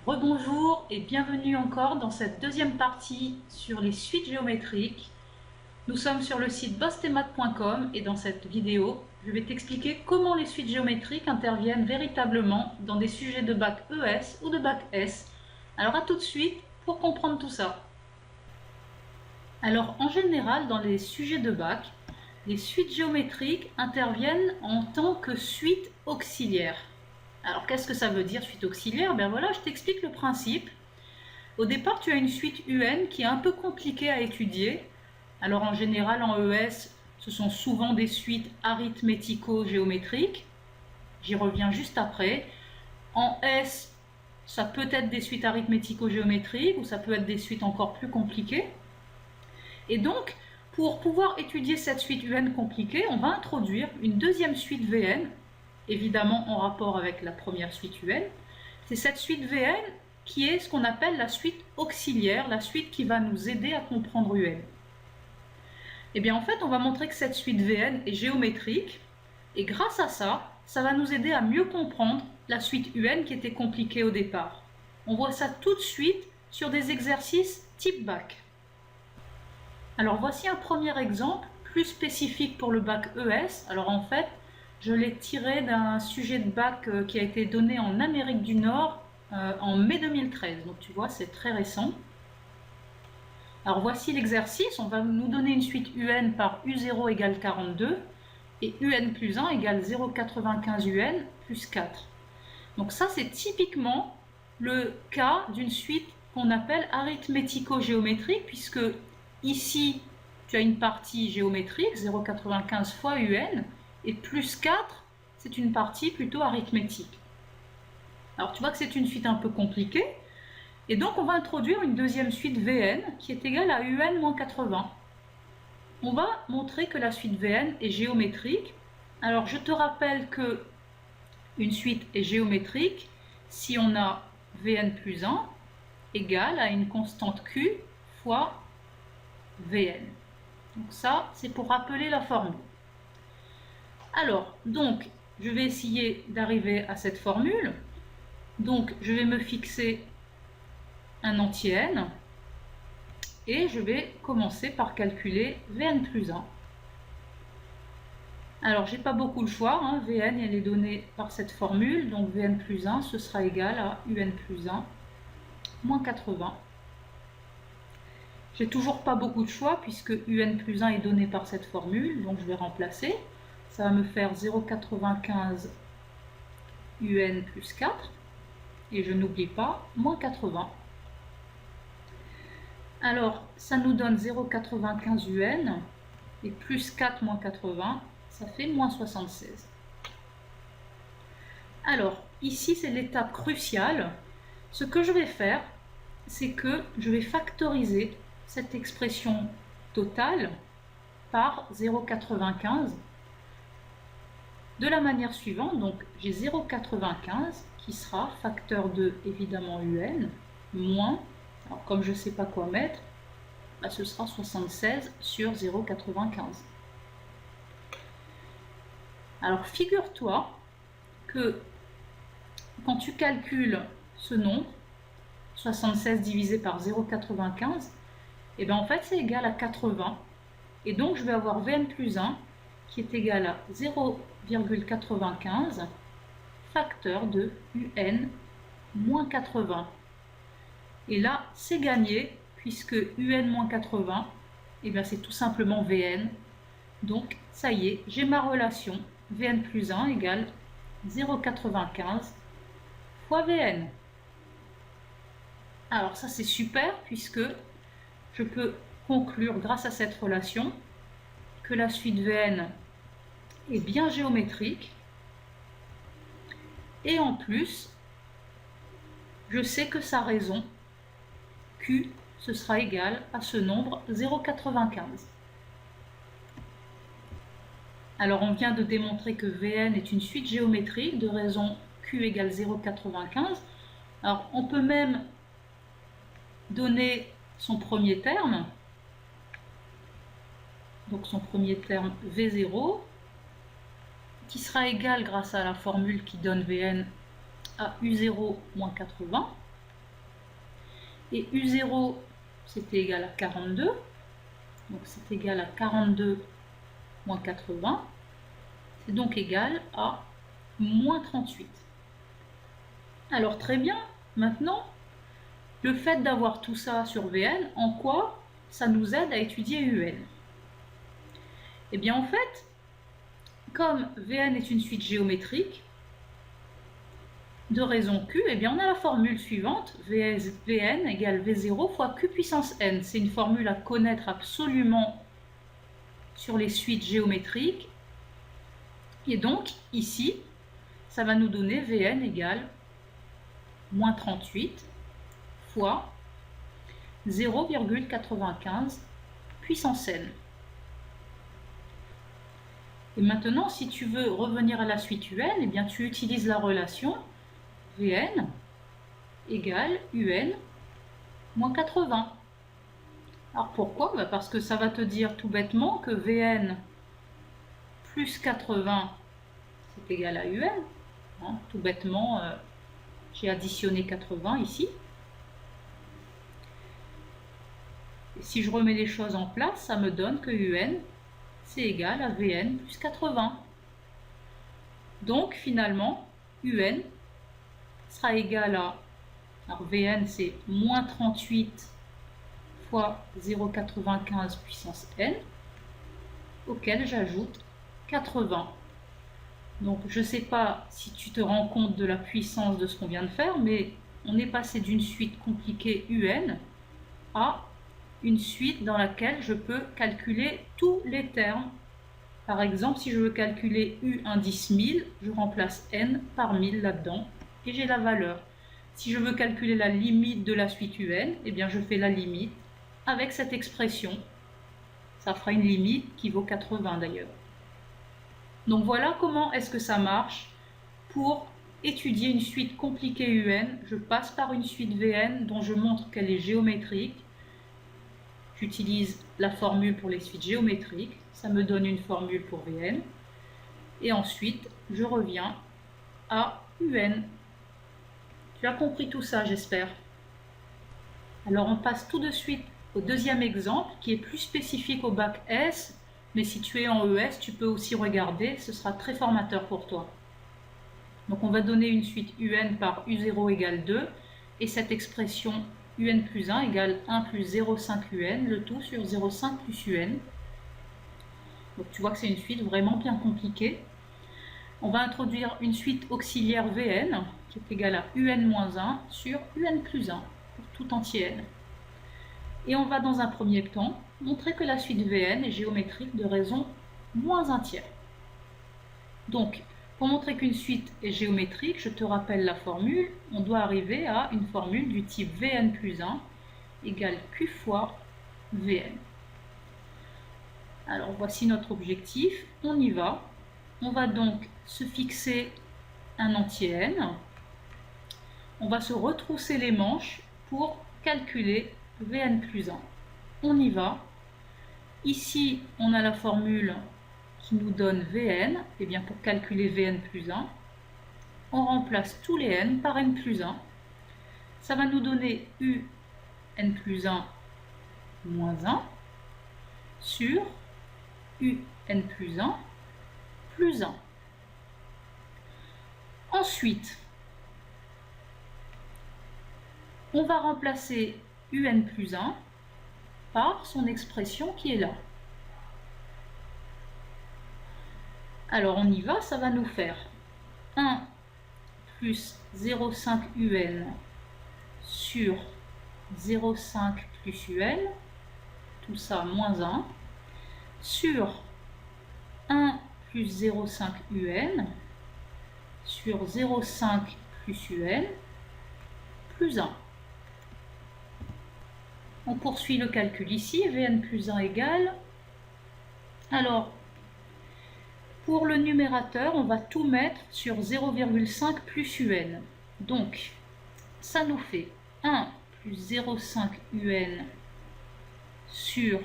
Rebonjour et bienvenue encore dans cette deuxième partie sur les suites géométriques. Nous sommes sur le site bostemath.com et dans cette vidéo, je vais t'expliquer comment les suites géométriques interviennent véritablement dans des sujets de bac ES ou de bac S. Alors à tout de suite pour comprendre tout ça. Alors en général, dans les sujets de bac, les suites géométriques interviennent en tant que suite auxiliaire. Alors qu'est-ce que ça veut dire suite auxiliaire? Ben voilà, je t'explique le principe. Au départ, tu as une suite UN qui est un peu compliquée à étudier. Alors en général, en ES, ce sont souvent des suites arithmético-géométriques. J'y reviens juste après. En S, ça peut être des suites arithmético-géométriques ou ça peut être des suites encore plus compliquées. Et donc, pour pouvoir étudier cette suite UN compliquée, on va introduire une deuxième suite VN, évidemment en rapport avec la première suite UN. C'est cette suite VN qui est ce qu'on appelle la suite auxiliaire, la suite qui va nous aider à comprendre UN. Et bien en fait, on va montrer que cette suite VN est géométrique, et grâce à ça, ça va nous aider à mieux comprendre la suite UN qui était compliquée au départ. On voit ça tout de suite sur des exercices type bac. Alors voici un premier exemple plus spécifique pour le bac ES. Alors en fait, je l'ai tiré d'un sujet de bac qui a été donné en Amérique du Nord en mai 2013. Donc tu vois, c'est très récent. Alors voici l'exercice. On va nous donner une suite UN par U0 égale 42 et UN plus 1 égale 0,95 UN plus 4. Donc ça, c'est typiquement le cas d'une suite qu'on appelle arithmético-géométrique, puisque ici, tu as une partie géométrique, 0,95 fois UN, et plus 4, c'est une partie plutôt arithmétique. Alors tu vois que c'est une suite un peu compliquée, et donc on va introduire une deuxième suite VN qui est égale à UN moins 80. On va montrer que la suite VN est géométrique. Alors je te rappelle que une suite est géométrique si on a Vn plus 1 égale à une constante Q fois Vn. Donc ça, c'est pour rappeler la formule. Alors, donc, je vais essayer d'arriver à cette formule. Donc, je vais me fixer un entier n et je vais commencer par calculer Vn plus 1. Alors, j'ai pas beaucoup le choix, hein. Vn, elle est donnée par cette formule, donc Vn plus 1, ce sera égal à Un plus 1 moins 80. J'ai toujours pas beaucoup de choix puisque Un plus 1 est donné par cette formule, donc je vais remplacer. Ça va me faire 0,95 Un plus 4, et je n'oublie pas, moins 80. Alors, ça nous donne 0,95 UN, et plus 4 moins 80, ça fait moins 76. Alors, ici, c'est l'étape cruciale. Ce que je vais faire, c'est que je vais factoriser cette expression totale par 0,95 de la manière suivante. Donc, j'ai 0,95 qui sera facteur de, évidemment, UN, moins, alors comme je ne sais pas quoi mettre, bah, ce sera 76 sur 0,95. Alors, figure-toi que quand tu calcules ce nombre, 76 divisé par 0,95, et bien en fait c'est égal à 80. Et donc je vais avoir Vn plus 1 qui est égal à 0,95 facteur de Un moins 80. Et là c'est gagné puisque Un moins 80, et bien c'est tout simplement Vn. Donc ça y est, j'ai ma relation Vn plus 1 égale 0,95 fois Vn. Alors ça c'est super puisque je peux conclure grâce à cette relation que la suite Vn est bien géométrique, et en plus je sais que sa raison Q ce sera égal à ce nombre 0,95. Alors on vient de démontrer que Vn est une suite géométrique de raison Q égale 0,95. Alors on peut même donner son premier terme, donc son premier terme V0, qui sera égal grâce à la formule qui donne Vn à U0 moins 80. Et U0, c'était égal à 42. Donc c'est égal à 42 moins 80. C'est donc égal à moins 38. Alors très bien, maintenant, le fait d'avoir tout ça sur Vn, en quoi ça nous aide à étudier Un? Eh bien en fait, comme Vn est une suite géométrique de raison Q, eh bien on a la formule suivante, Vn égale V0 fois Q puissance n. C'est une formule à connaître absolument sur les suites géométriques. Et donc ici, ça va nous donner Vn égale moins 38 fois 0,95 puissance n. Et maintenant, si tu veux revenir à la suite UN, eh bien, tu utilises la relation Vn égale Un moins 80. Alors pourquoi? Parce que ça va te dire tout bêtement que Vn plus 80, c'est égal à Un. Hein, tout bêtement, j'ai additionné 80 ici. Et si je remets les choses en place, ça me donne que Un, c'est égal à Vn plus 80. Donc finalement, Un sera égal à, alors Vn c'est moins 38 fois 0,95 puissance n, auquel j'ajoute 80. Donc je ne sais pas si tu te rends compte de la puissance de ce qu'on vient de faire, mais on est passé d'une suite compliquée Un à une suite dans laquelle je peux calculer tous les termes. Par exemple, si je veux calculer U indice 1000, je remplace n par 1000 là-dedans et j'ai la valeur. Si je veux calculer la limite de la suite UN, eh bien je fais la limite avec cette expression. Ça fera une limite qui vaut 80 d'ailleurs. Donc voilà comment est-ce que ça marche pour étudier une suite compliquée UN. Je passe par une suite Vn dont je montre qu'elle est géométrique. J'utilise la formule pour les suites géométriques. Ça me donne une formule pour Vn. Et ensuite, je reviens à Un. Tu as compris tout ça, j'espère. Alors, on passe tout de suite au deuxième exemple, qui est plus spécifique au bac S, mais si tu es en ES, tu peux aussi regarder, ce sera très formateur pour toi. Donc, on va donner une suite Un par U0 égale 2, et cette expression Un plus 1 égale 1 plus 0,5 Un, le tout sur 0,5 plus Un. Donc, tu vois que c'est une suite vraiment bien compliquée. On va introduire une suite auxiliaire Vn, qui est égale à Un-1 sur Un plus 1, pour tout entier n. Et on va dans un premier temps montrer que la suite Vn est géométrique de raison moins un tiers. Donc, pour montrer qu'une suite est géométrique, je te rappelle la formule, on doit arriver à une formule du type Vn plus 1 égale Q fois Vn. Alors, voici notre objectif, on y va. On va donc se fixer un entier n. On va se retrousser les manches pour calculer Vn plus 1. On y va. Ici, on a la formule qui nous donne Vn. Et bien pour calculer Vn plus 1, on remplace tous les n par n plus 1. Ça va nous donner Un plus 1 moins 1 sur Un plus 1 plus 1. Ensuite, on va remplacer Un plus 1 par son expression qui est là. Alors on y va, ça va nous faire 1 plus 0,5 Un sur 0,5 plus Un, tout ça moins 1, sur 1 plus 0,5 Un sur 0,5 plus Un plus 1. On poursuit le calcul ici, Vn plus 1 égale. Alors, pour le numérateur, on va tout mettre sur 0,5 plus Un. Donc, ça nous fait 1 plus 0,5 Un sur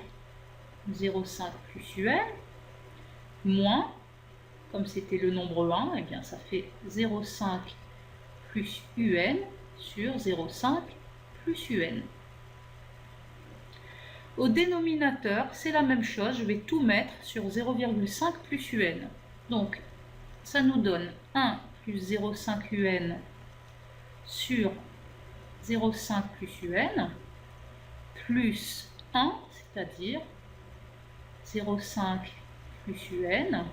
0,5 plus Un, moins, comme c'était le nombre 1, eh bien ça fait 0,5 plus Un sur 0,5 plus un. Au dénominateur, c'est la même chose, je vais tout mettre sur 0,5 plus un. Donc, ça nous donne 1 plus 0,5 un sur 0,5 plus un, plus 1, c'est-à-dire 0,5 plus un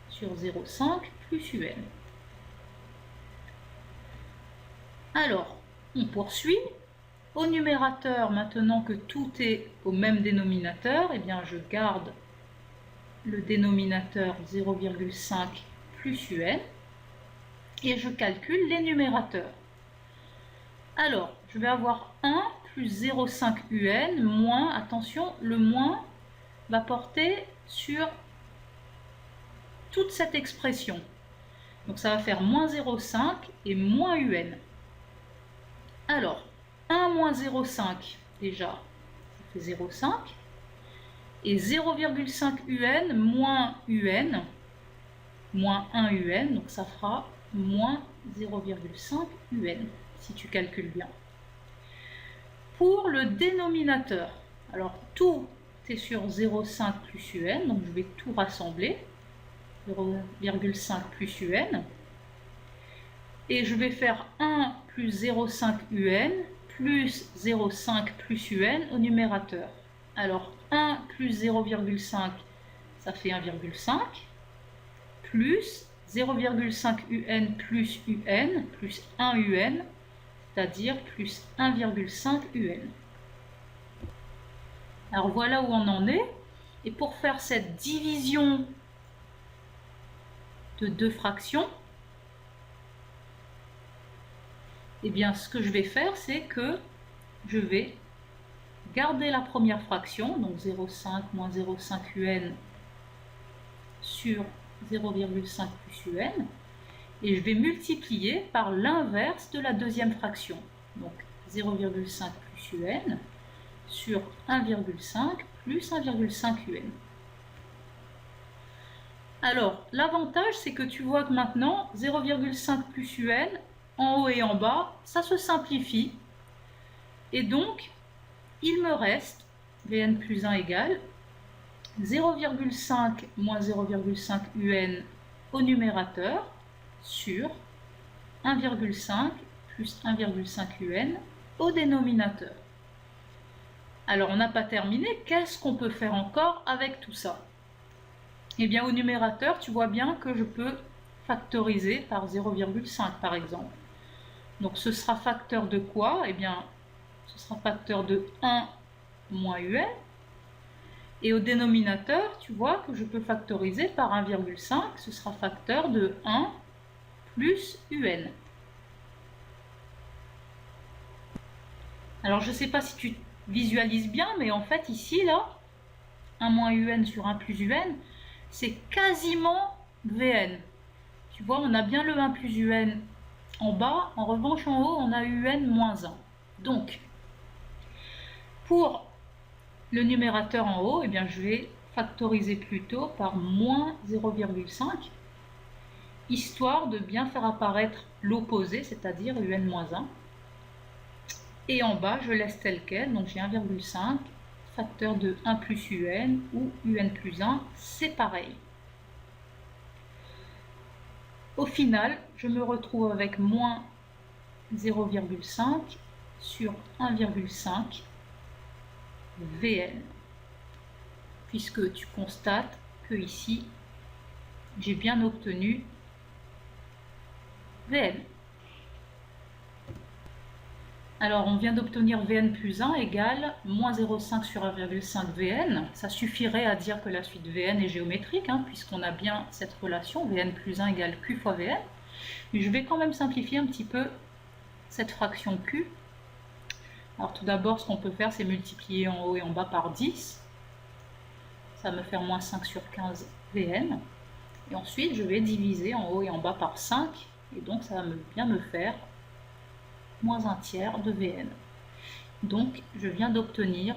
sur 0,5 plus un. Alors, on poursuit. Au numérateur, maintenant que tout est au même dénominateur, eh bien je garde le dénominateur 0,5 plus un et je calcule les numérateurs. Alors, je vais avoir 1 plus 0,5 un moins, attention, le moins va porter sur toute cette expression. Donc ça va faire moins 0,5 et moins un. Alors, 1 moins 0,5, déjà, ça fait 0,5. Et 0,5 un moins un, moins 1 un, donc ça fera moins 0,5 un, si tu calcules bien. Pour le dénominateur, alors tout est sur 0,5 plus un, donc je vais tout rassembler, 0,5 plus un, et je vais faire 1 plus 0,5 un, plus 0,5 plus un au numérateur. Alors 1 plus 0,5, ça fait 1,5, plus 0,5 un plus 1 un, c'est-à-dire plus 1,5 un. Alors voilà où on en est. Et pour faire cette division de deux fractions, eh bien ce que je vais faire, c'est que je vais garder la première fraction, donc 0,5 moins 0,5 un sur 0,5 plus un, et je vais multiplier par l'inverse de la deuxième fraction, donc 0,5 plus un sur 1,5 plus 1,5 un. Alors, l'avantage, c'est que tu vois que maintenant, 0,5 plus un, en haut et en bas, ça se simplifie. Et donc, il me reste, Vn plus 1 égale 0,5 moins 0,5 un au numérateur sur 1,5 plus 1,5 un au dénominateur. Alors, on n'a pas terminé. Qu'est-ce qu'on peut faire encore avec tout ça? Eh bien, au numérateur, tu vois bien que je peux factoriser par 0,5 par exemple. Donc, ce sera facteur de quoi? Eh bien, ce sera facteur de 1 moins un. Et au dénominateur, tu vois que je peux factoriser par 1,5. Ce sera facteur de 1 plus un. Alors, je ne sais pas si tu visualises bien, mais en fait, ici, là, 1 moins un sur 1 plus un, c'est quasiment Vn. Tu vois, on a bien le 1 plus un en bas. En revanche, en haut, on a un moins 1. Donc, pour le numérateur en haut, eh bien, je vais factoriser plutôt par moins 0,5, histoire de bien faire apparaître l'opposé, c'est-à-dire un moins 1. Et en bas, je laisse tel quel, donc j'ai 1,5, facteur de 1 plus un ou un plus 1, c'est pareil. Au final, je me retrouve avec moins 0,5 sur 1,5 Vn, puisque tu constates que ici, j'ai bien obtenu Vn. Alors, on vient d'obtenir Vn plus 1 égale moins 0,5 sur 1,5 Vn. Ça suffirait à dire que la suite Vn est géométrique, puisqu'on a bien cette relation, Vn plus 1 égale Q fois Vn. Mais je vais quand même simplifier un petit peu cette fraction Q. Alors tout d'abord, ce qu'on peut faire, c'est multiplier en haut et en bas par 10. Ça va me faire moins 5 sur 15 Vn. Et ensuite, je vais diviser en haut et en bas par 5. Et donc, ça va bien me faire moins 1 tiers de Vn. Donc, je viens d'obtenir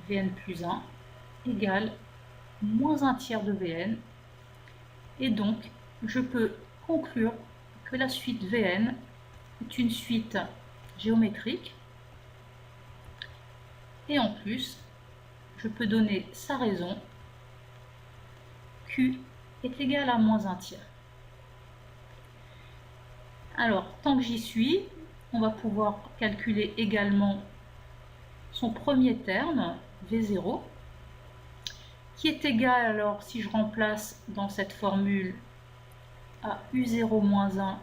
Vn plus 1 égale moins 1 tiers de Vn. Et donc, je peux conclure que la suite Vn est une suite géométrique. Et en plus, je peux donner sa raison. Q est égal à moins 1 tiers. Alors, tant que j'y suis, on va pouvoir calculer également son premier terme, V0, qui est égal, alors si je remplace dans cette formule, à U0 moins 1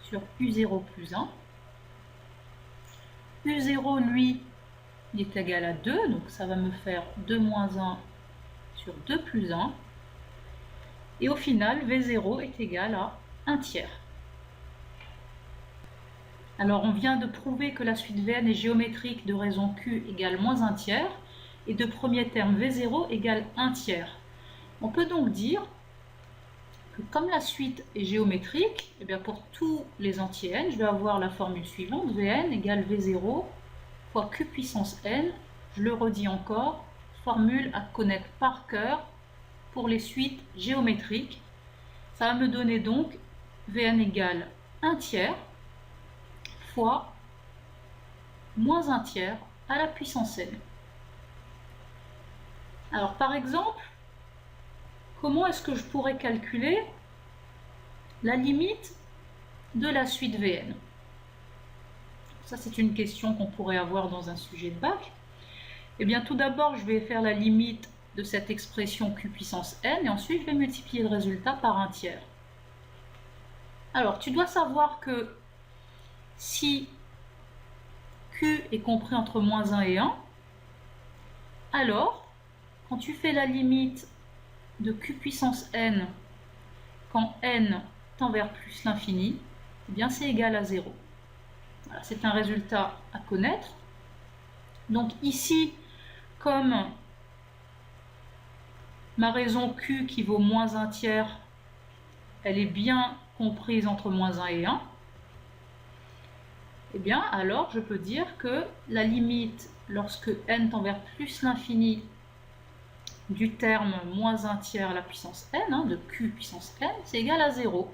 sur U0 plus 1. U0, lui, il est égal à 2, donc ça va me faire 2 moins 1 sur 2 plus 1. Et au final, V0 est égal à 1 tiers. Alors on vient de prouver que la suite Vn est géométrique de raison Q égale moins 1 tiers et de premier terme V0 égale 1 tiers. On peut donc dire que comme la suite est géométrique, eh bien pour tous les entiers n, je vais avoir la formule suivante, Vn égale V0 fois Q puissance n. Je le redis encore, formule à connaître par cœur pour les suites géométriques. Ça va me donner donc Vn égale 1 tiers fois moins 1 tiers à la puissance n. Alors par exemple, comment est-ce que je pourrais calculer la limite de la suite Vn? Ça, c'est une question qu'on pourrait avoir dans un sujet de bac. Eh bien, tout d'abord, je vais faire la limite de cette expression Q puissance n et ensuite, je vais multiplier le résultat par 1 tiers. Alors, tu dois savoir que si Q est compris entre moins 1 et 1, alors, quand tu fais la limite de Q puissance n, quand n tend vers plus l'infini, eh bien c'est égal à 0. Voilà, c'est un résultat à connaître. Donc ici, comme ma raison Q qui vaut moins 1 tiers, elle est bien comprise entre moins 1 et 1, eh bien alors je peux dire que la limite lorsque n tend vers plus l'infini du terme moins 1 tiers à la puissance n, de Q puissance n, c'est égal à 0,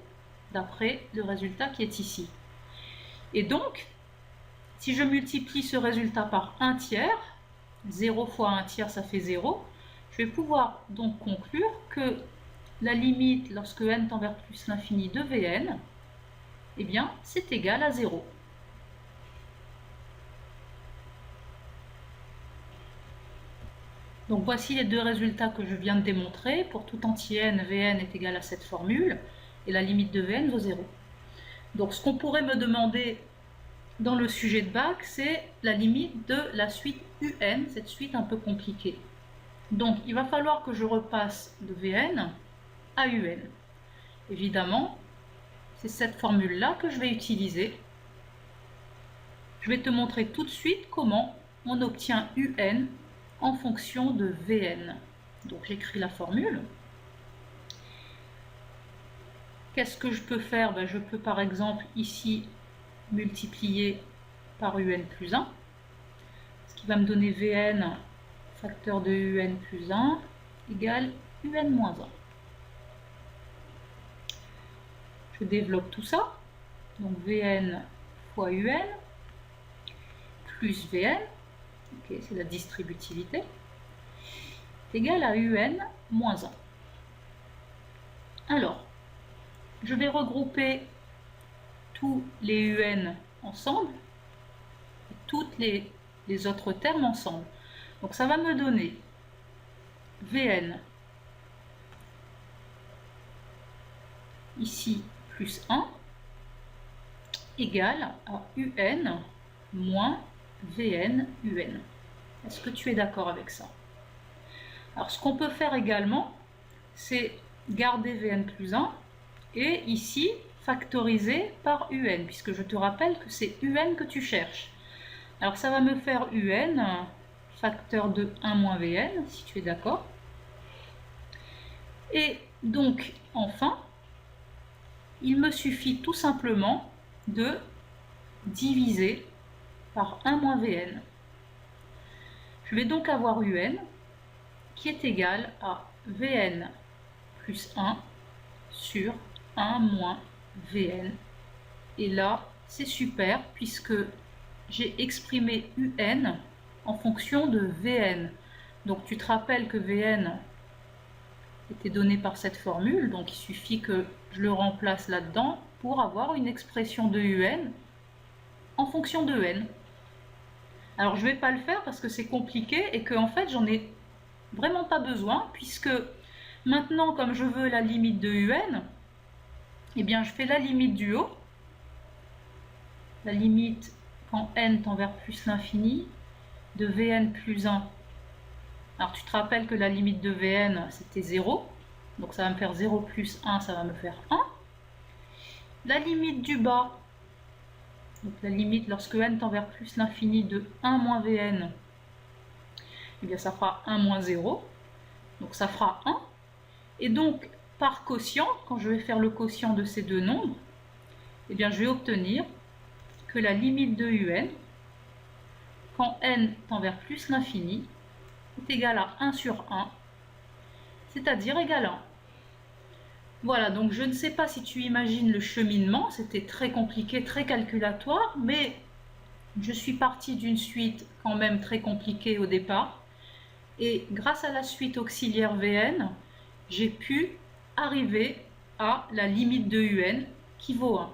d'après le résultat qui est ici. Et donc, si je multiplie ce résultat par 1 tiers, 0 fois 1 tiers, ça fait 0, je vais pouvoir donc conclure que la limite lorsque n tend vers plus l'infini de Vn, eh bien, c'est égal à 0. Donc voici les deux résultats que je viens de démontrer. Pour tout entier n, Vn est égal à cette formule et la limite de Vn vaut 0. Donc ce qu'on pourrait me demander dans le sujet de bac, c'est la limite de la suite Un, cette suite un peu compliquée. Donc il va falloir que je repasse de Vn à Un. Évidemment, c'est cette formule-là que je vais utiliser. Je vais te montrer tout de suite comment on obtient Un en fonction de Vn. Donc j'écris la formule. Qu'est-ce que je peux faire? Je peux par exemple ici multiplier par Un plus 1, ce qui va me donner Vn facteur de Un plus 1 égale Un moins 1. Je développe tout ça. Donc Vn fois Un plus Vn, okay, c'est la distributivité, est égal à Un moins 1. Alors, je vais regrouper tous les Un ensemble et tous les autres termes ensemble. Donc ça va me donner Vn ici plus 1 égale à Un moins Vn Un. Est-ce que tu es d'accord avec ça? Alors ce qu'on peut faire également, c'est garder Vn plus 1 et ici factoriser par Un, puisque je te rappelle que c'est Un que tu cherches. Alors ça va me faire Un facteur de 1 moins Vn, si tu es d'accord. Et donc, enfin, il me suffit tout simplement de diviser par 1 moins Vn. Je vais donc avoir Un qui est égal à Vn plus 1 sur 1 moins Vn. Et là, c'est super puisque j'ai exprimé UN en fonction de VN. Donc tu te rappelles que VN était donné par cette formule, donc il suffit que je le remplace là-dedans pour avoir une expression de UN en fonction de N. Alors je ne vais pas le faire parce que c'est compliqué et que en fait j'en ai vraiment pas besoin, puisque maintenant comme je veux la limite de UN, eh bien je fais la limite du haut, la limite quand n tend vers plus l'infini de Vn plus 1. Alors tu te rappelles que la limite de Vn c'était 0, donc ça va me faire 0 plus 1, ça va me faire 1. La limite du bas, donc la limite lorsque n tend vers plus l'infini de 1 moins Vn, eh bien ça fera 1 moins 0, donc ça fera 1. Et donc par quotient, quand je vais faire le quotient de ces deux nombres, eh bien je vais obtenir que la limite de UN, quand n tend vers plus l'infini, est égale à 1 sur 1, c'est-à-dire égale à 1. Voilà, donc je ne sais pas si tu imagines le cheminement, c'était très compliqué, très calculatoire, mais je suis partie d'une suite quand même très compliquée au départ, et grâce à la suite auxiliaire Vn, j'ai pu arriver à la limite de UN qui vaut 1.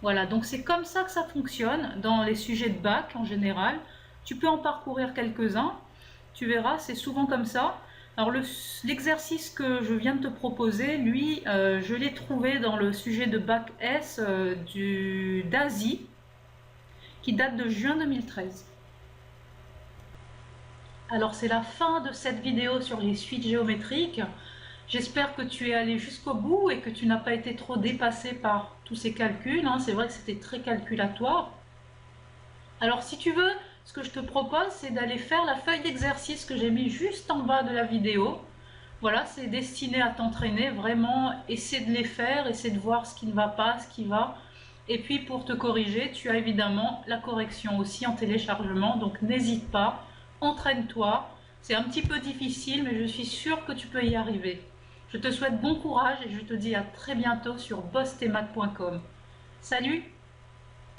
Voilà, donc c'est comme ça que ça fonctionne dans les sujets de bac en général. Tu peux en parcourir quelques-uns, tu verras, c'est souvent comme ça. Alors l'exercice que je viens de te proposer, lui, je l'ai trouvé dans le sujet de bac S d'Asie, qui date de juin 2013. Alors c'est la fin de cette vidéo sur les suites géométriques. J'espère que tu es allé jusqu'au bout et que tu n'as pas été trop dépassé par tous ces calculs. C'est vrai que c'était très calculatoire. Alors si tu veux, ce que je te propose, c'est d'aller faire la feuille d'exercice que j'ai mis juste en bas de la vidéo. Voilà, c'est destiné à t'entraîner, vraiment, essaie de les faire, essaie de voir ce qui ne va pas, ce qui va. Et puis pour te corriger, tu as évidemment la correction aussi en téléchargement, donc n'hésite pas, entraîne-toi. C'est un petit peu difficile, mais je suis sûre que tu peux y arriver. Je te souhaite bon courage et je te dis à très bientôt sur bossemaths.com. Salut!